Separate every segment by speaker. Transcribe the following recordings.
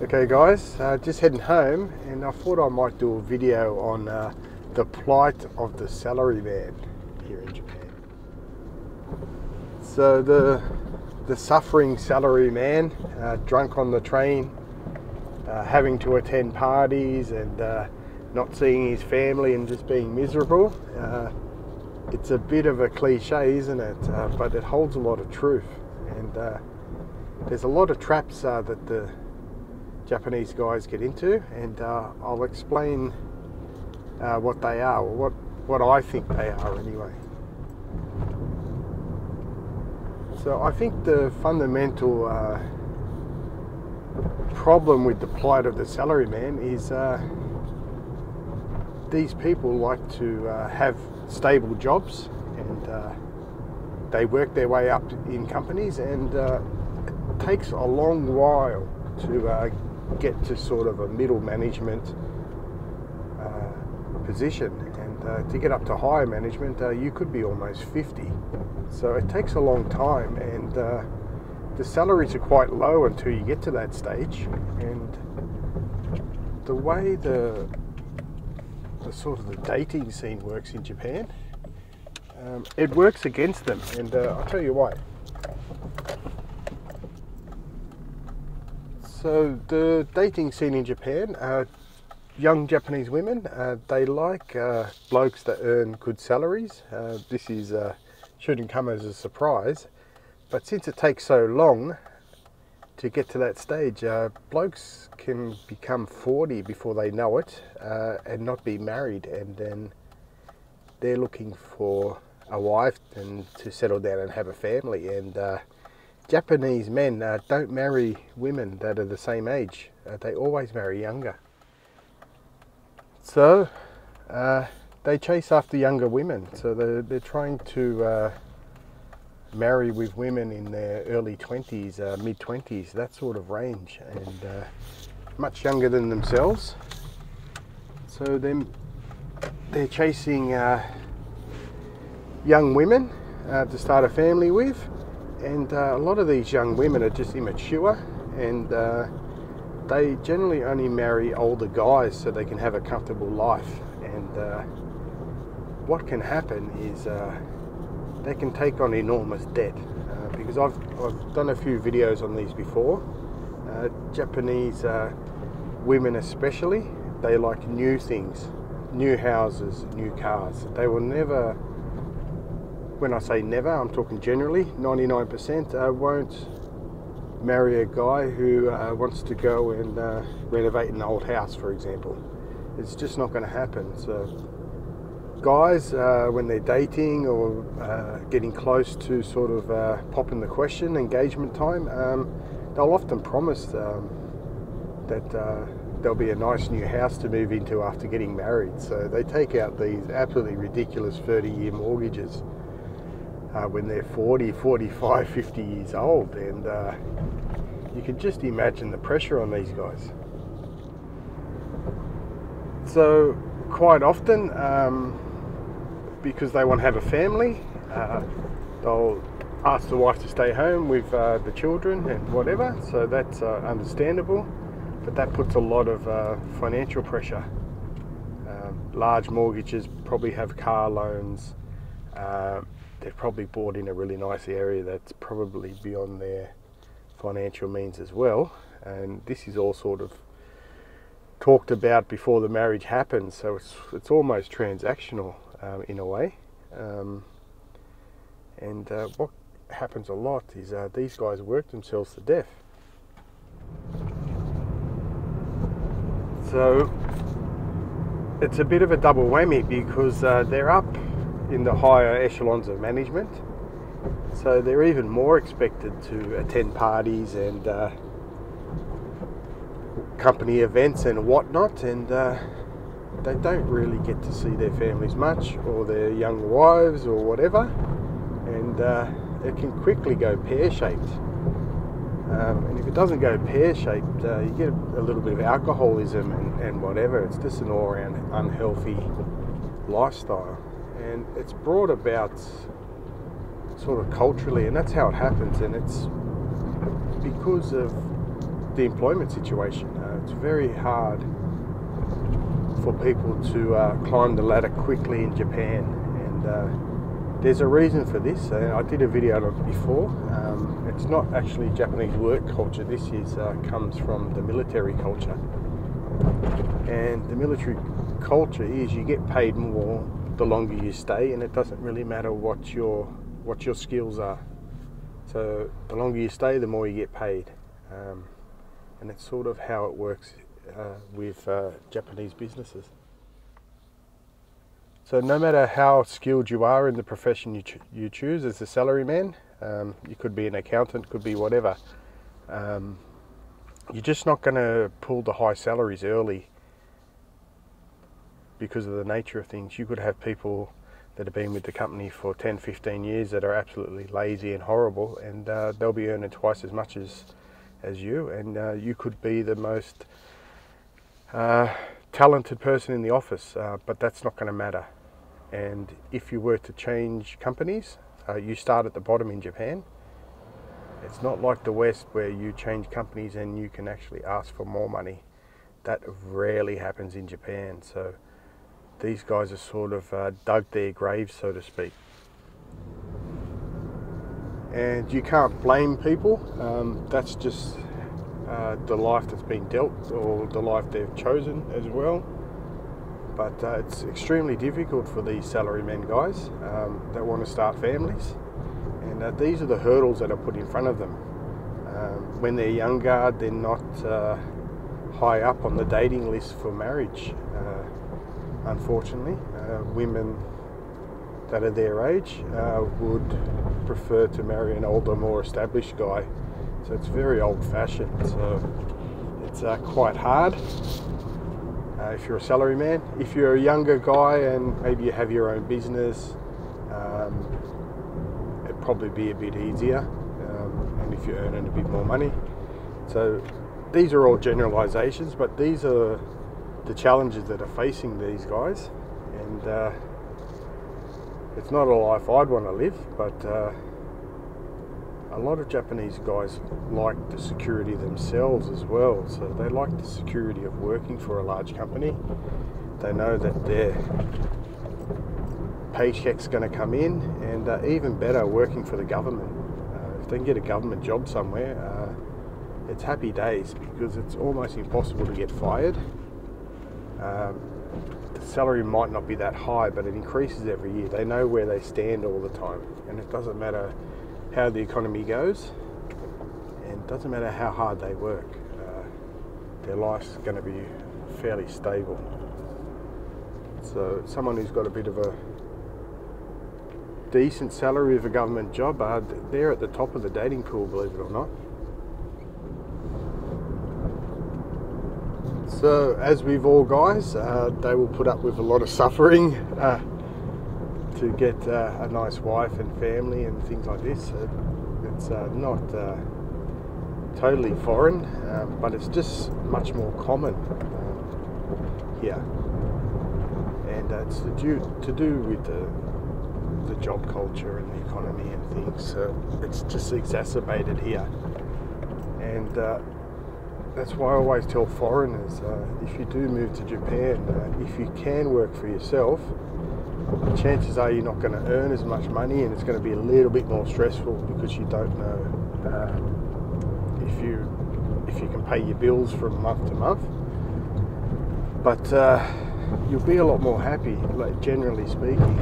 Speaker 1: Okay guys, just heading home, and I thought I might do a video on the plight of the salaryman here in Japan. So the suffering salaryman, drunk on the train, having to attend parties and not seeing his family and just being miserable. It's a bit of a cliche, isn't it? But it holds a lot of truth, and there's a lot of traps that the Japanese guys get into, and I'll explain what they are, or what I think they are anyway. So I think the fundamental problem with the plight of the salaryman is these people like to have stable jobs, and they work their way up in companies, and it takes a long while to get to sort of a middle management position, and to get up to higher management you could be almost 50. So it takes a long time, and the salaries are quite low until you get to that stage. And the way the sort of the dating scene works in Japan, it works against them, and I'll tell you why. So the dating scene in Japan, young Japanese women, they like blokes that earn good salaries. This shouldn't come as a surprise, but since it takes so long to get to that stage, blokes can become 40 before they know it, and not be married, and then they're looking for a wife and to settle down and have a family. And Japanese men don't marry women that are the same age. They always marry younger. So they chase after younger women. So they're trying to marry with women in their early 20s, mid 20s, that sort of range, and much younger than themselves. So they're chasing young women to start a family with. And a lot of these young women are just immature, and they generally only marry older guys so they can have a comfortable life. And what can happen is they can take on enormous debt, because I've done a few videos on these before. Japanese women especially, they like new things, new houses, new cars. They will never, when I say never, I'm talking generally, 99% won't marry a guy who wants to go and renovate an old house, for example. It's just not going to happen. So guys, when they're dating or getting close to sort of popping the question, engagement time, they'll often promise that there'll be a nice new house to move into after getting married. So they take out these absolutely ridiculous 30-year mortgages when they're 40, 45, 50 years old, and you can just imagine the pressure on these guys. So quite often, because they want to have a family, they'll ask the wife to stay home with the children and whatever, so that's understandable, but that puts a lot of financial pressure. Large mortgages, probably have car loans, they've probably bought in a really nice area that's probably beyond their financial means as well, and this is all sort of talked about before the marriage happens, so it's almost transactional in a way. And what happens a lot is these guys work themselves to death. So it's a bit of a double whammy, because they're up in the higher echelons of management, so they're even more expected to attend parties and company events and whatnot, and they don't really get to see their families much, or their young wives or whatever, and it can quickly go pear-shaped. And if it doesn't go pear-shaped, you get a little bit of alcoholism and whatever. It's just an all-around unhealthy lifestyle, and it's brought about sort of culturally, and that's how it happens. And it's because of the employment situation. It's very hard for people to climb the ladder quickly in Japan, and there's a reason for this. I did a video on it before. It's not actually Japanese work culture. This is comes from the military culture, and the military culture is you get paid more the longer you stay, and it doesn't really matter what your skills are. So the longer you stay, the more you get paid, and it's sort of how it works with Japanese businesses. So no matter how skilled you are in the profession you choose as a salaryman, you could be an accountant, could be whatever, you're just not going to pull the high salaries early because of the nature of things. You could have people that have been with the company for 10, 15 years that are absolutely lazy and horrible, and they'll be earning twice as much as you, and you could be the most talented person in the office, but that's not going to matter. And if you were to change companies, you start at the bottom in Japan. It's not like the West where you change companies and you can actually ask for more money. That rarely happens in Japan. So these guys are sort of dug their graves, so to speak. And you can't blame people. That's just the life that's been dealt, or the life they've chosen as well. But it's extremely difficult for these salarymen guys that want to start families. And these are the hurdles that are put in front of them. When they're younger, they're not high up on the dating list for marriage. Unfortunately, women that are their age would prefer to marry an older, more established guy. So it's very old-fashioned. So it's quite hard if you're a salaryman. If you're a younger guy and maybe you have your own business, it'd probably be a bit easier, and if you're earning a bit more money. So these are all generalizations, but these are the challenges that are facing these guys, and it's not a life I'd want to live, but a lot of Japanese guys like the security themselves as well. So they like the security of working for a large company. They know that their paycheck's going to come in, and even better, working for the government. If they can get a government job somewhere, it's happy days, because it's almost impossible to get fired. The salary might not be that high, but it increases every year. They know where they stand all the time, and it doesn't matter how the economy goes, and it doesn't matter how hard they work. Their life's going to be fairly stable. So someone who's got a bit of a decent salary of a government job, they're at the top of the dating pool, believe it or not. So as with all guys, they will put up with a lot of suffering to get a nice wife and family and things like this. It's not totally foreign, but it's just much more common here, and it's to do with the job culture and the economy and things. So it's just exacerbated here, and that's why I always tell foreigners, if you do move to Japan, if you can work for yourself, chances are you're not going to earn as much money, and it's going to be a little bit more stressful because you don't know if you can pay your bills from month to month. But you'll be a lot more happy, like generally speaking.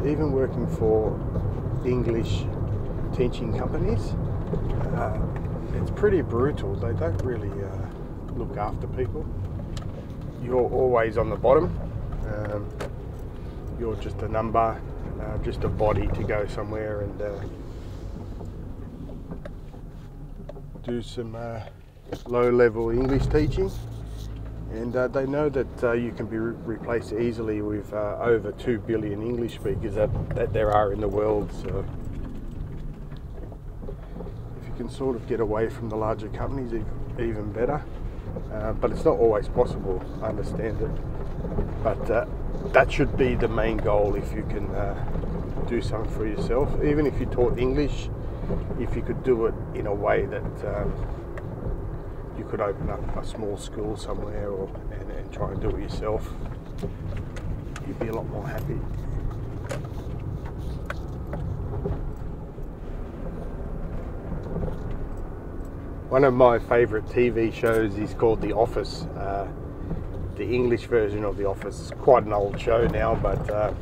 Speaker 1: Even working for English teaching companies, it's pretty brutal. They don't really look after people. You're always on the bottom. You're just a number, just a body to go somewhere and do some low-level English teaching. And they know that you can be replaced easily with over 2 billion English speakers that there are in the world. So if you can sort of get away from the larger companies, even better. But it's not always possible, I understand it. But that should be the main goal if you can do something for yourself. Even if you taught English, if you could do it in a way that you could open up a small school somewhere and try and do it yourself. You'd be a lot more happy. One of my favourite TV shows is called The Office. The English version of The Office is quite an old show now, but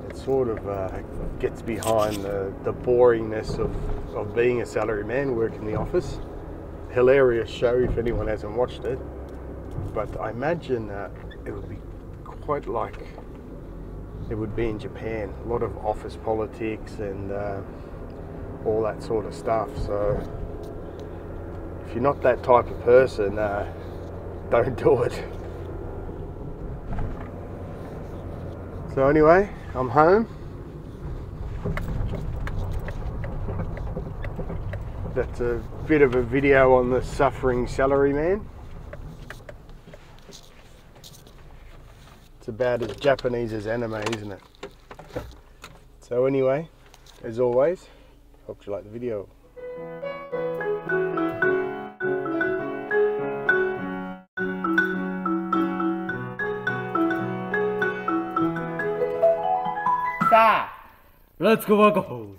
Speaker 1: it sort of gets behind the boringness of being a salaryman working in the office. Hilarious show if anyone hasn't watched it, but I imagine it would be quite like it would be in Japan. A lot of office politics and all that sort of stuff. So if you're not that type of person, don't do it. So anyway, I'm home. That's a bit of a video on the suffering salaryman. It's about as Japanese as anime, isn't it? So anyway, as always, hope you like the video.
Speaker 2: Let's go work.